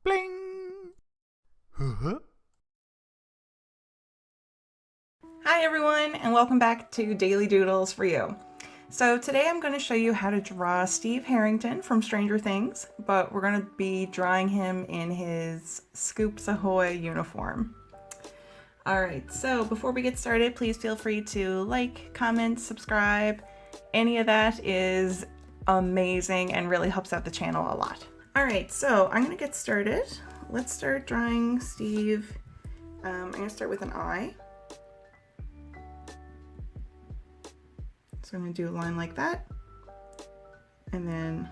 Bling! Huh? Hi everyone, and welcome back to Daily Doodles for you. So today I'm going to show you how to draw Steve Harrington from Stranger Things, but we're going to be drawing him in his Scoops Ahoy uniform. Alright, so before we get started, please feel free to like, comment, subscribe. Any of that is amazing and really helps out the channel a lot. Alright, so I'm going to get started. Let's start drawing Steve. I'm going to start with an eye. So I'm going to do a line like that, and then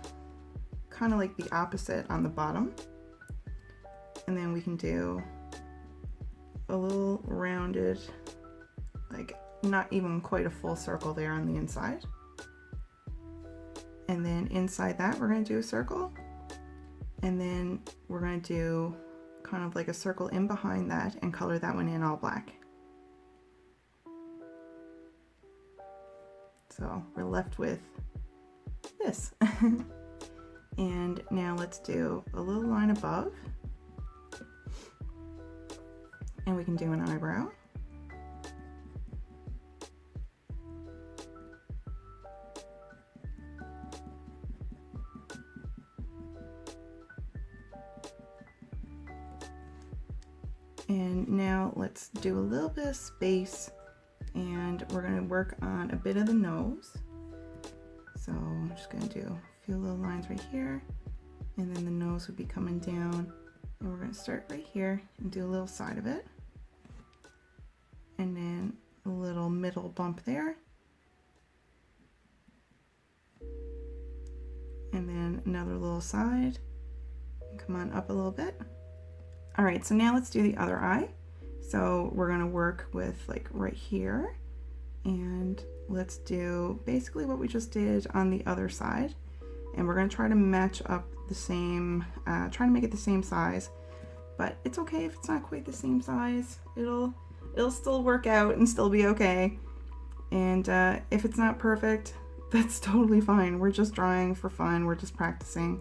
kind of like the opposite on the bottom, and then we can do a little rounded, like not even quite a full circle there on the inside, and then inside that we're going to do a circle, and then we're going to do kind of like a circle in behind that and color that one in all black. So we're left with this. And now let's do a little line above. And we can do an eyebrow. And now let's do a little bit of space, and we're going to work on a bit of the nose. So I'm just going to do a few little lines right here, and then the nose would be coming down, and we're going to start right here and do a little side of it, and then a little middle bump there, and then another little side, and come on up a little bit. All right, so now let's do the other eye. So we're going to work with like right here, and let's do basically what we just did on the other side, and we're going to try to match up the same, try to make it the same size, but it's okay if it's not quite the same size. It'll still work out and still be okay. And if it's not perfect, that's totally fine. We're just drawing for fun. We're just practicing.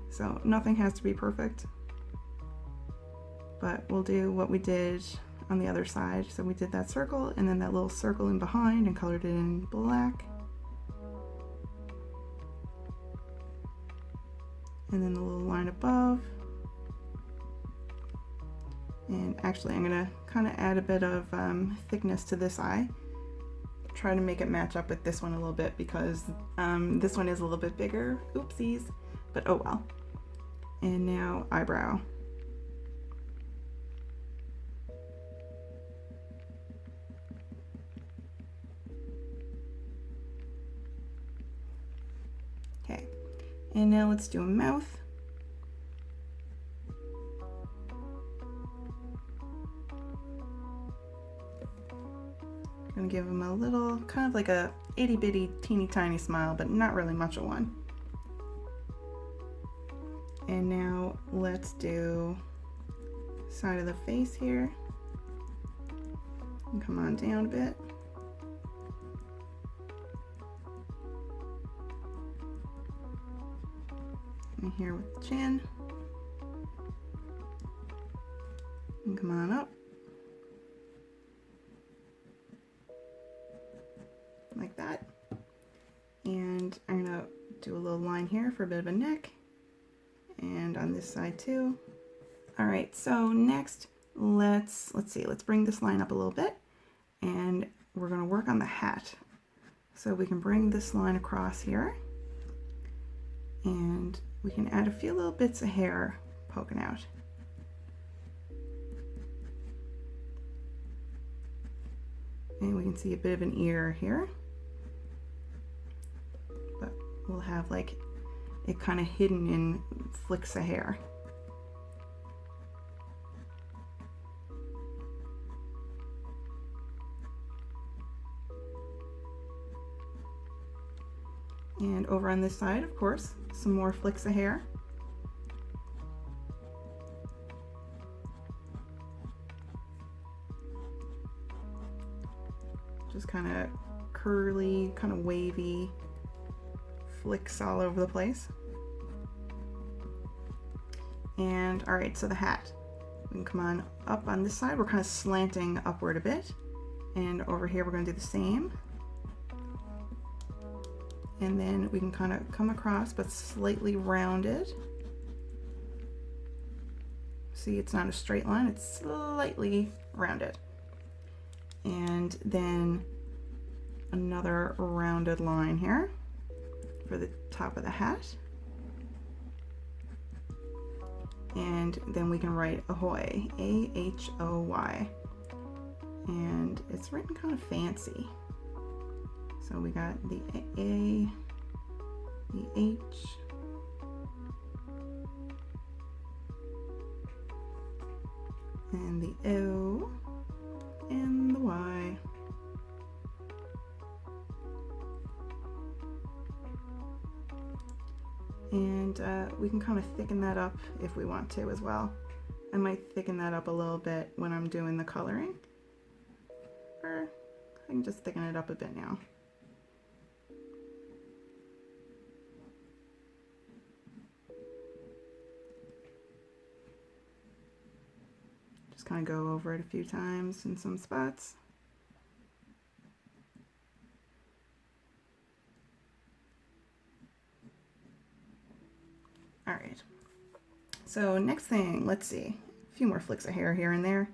So nothing has to be perfect. But we'll do what we did on the other side. So we did that circle, and then that little circle in behind, and colored it in black. And then the little line above. And actually I'm gonna kind of add a bit of thickness to this eye. Try to make it match up with this one a little bit, because this one is a little bit bigger. Oopsies, but oh well. And now eyebrow. Okay, and now let's do a mouth. Gonna give him a little, kind of like a itty bitty teeny tiny smile, but not really much of one. And now let's do side of the face here. And come on down a bit. And here with the chin, and come on up like that. And I'm gonna do a little line here for a bit of a neck, and on this side too. All right, so next let's bring this line up a little bit, and we're gonna work on the hat. So we can bring this line across here, and we can add a few little bits of hair poking out. And we can see a bit of an ear here, but we'll have like it kind of hidden in flicks of hair. And over on this side, of course, some more flicks of hair. Just kind of curly, kind of wavy flicks all over the place. And all right, so the hat. We can come on up on this side. We're kind of slanting upward a bit. And over here, we're gonna do the same. And then we can kind of come across, but slightly rounded. See, it's not a straight line, it's slightly rounded. And then another rounded line here for the top of the hat. And then we can write ahoy, A-H-O-Y. And it's written kind of fancy. So we got the A, the H, and the O, and the Y. And we can kind of thicken that up if we want to as well. I might thicken that up a little bit when I'm doing the coloring. Or I can just thicken it up a bit now. Just kind of go over it a few times in some spots. All right, so next thing, let's see, a few more flicks of hair here and there.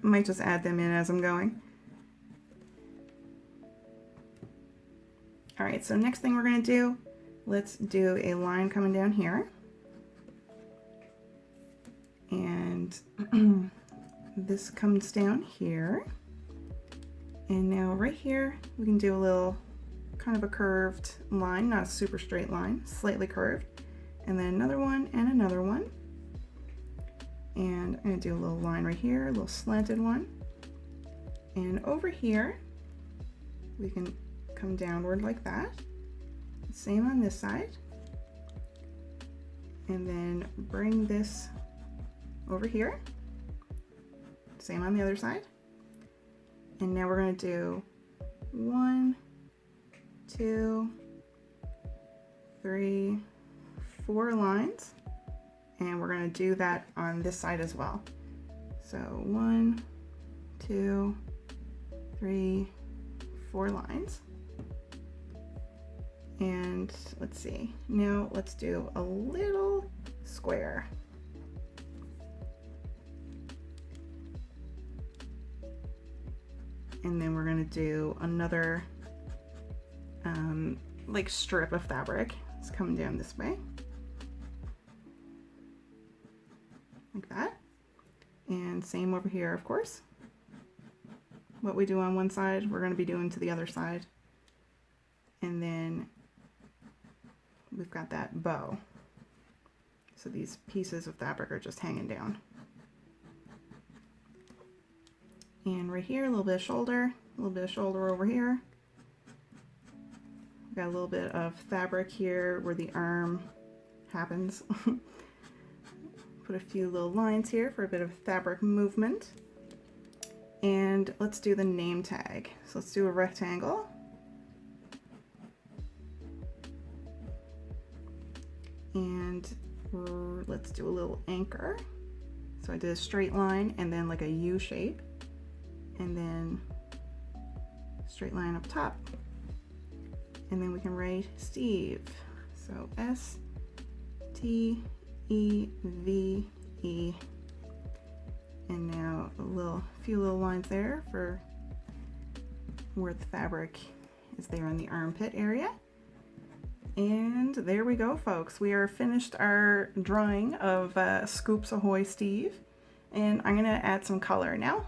Might just add them in as I'm going. All right, so next thing we're gonna do, let's do a line coming down here. And this comes down here. And now right here, we can do a little kind of a curved line, not a super straight line, slightly curved. And then another one and another one. And I'm gonna do a little line right here, a little slanted one. And over here, we can come downward like that. Same on this side. And then bring this over here. Same on the other side. And now we're gonna do 1, 2, 3, 4 lines, and we're going to do that on this side as well. So 1, 2, 3, 4 lines. And let's see, now let's do a little square. And then we're going to do another like strip of fabric. It's coming down this way. Like that. And same over here, of course. What we do on one side, we're going to be doing to the other side. And then we've got that bow. So these pieces of fabric are just hanging down. And right here, a little bit of shoulder, a little bit of shoulder over here. We've got a little bit of fabric here where the arm happens. Put a few little lines here for a bit of fabric movement. And let's do the name tag. So let's do a rectangle. And let's do a little anchor. So I did a straight line and then like a U shape. And then straight line up top. And then we can write Steve. So S-T-E-V-E. And now a few little lines there for where the fabric is there in the armpit area. And there we go, folks. We are finished our drawing of Scoops Ahoy Steve. And I'm gonna add some color now.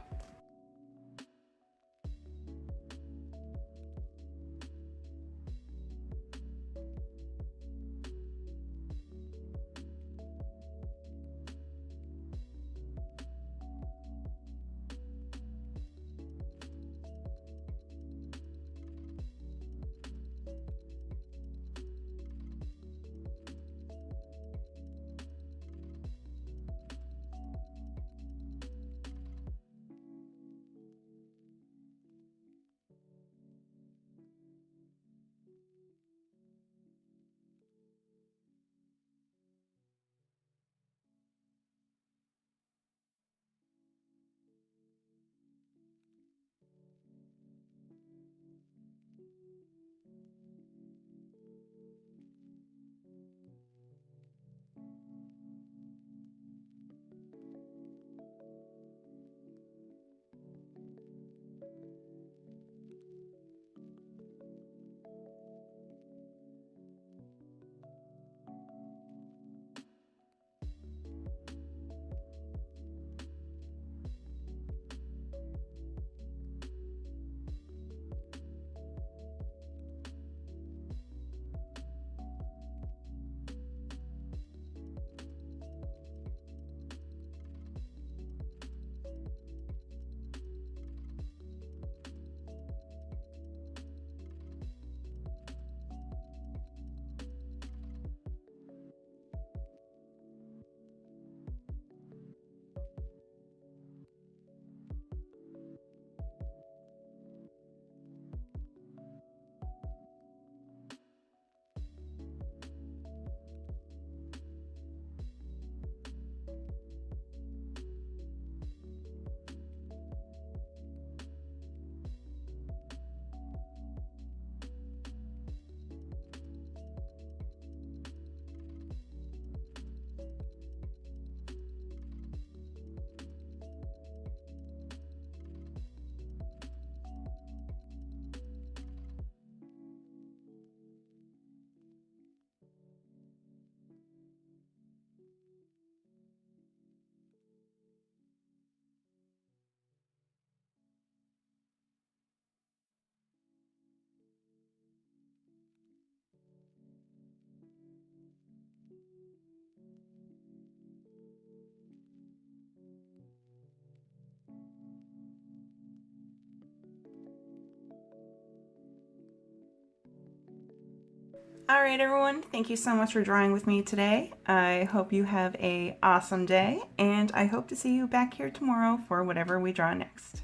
All right, everyone, thank you so much for drawing with me today. I hope you have a awesome day, and I hope to see you back here tomorrow for whatever we draw next.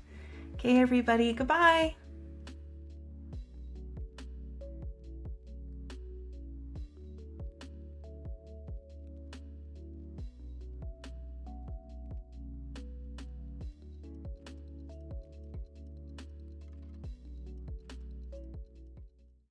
Okay, everybody, goodbye.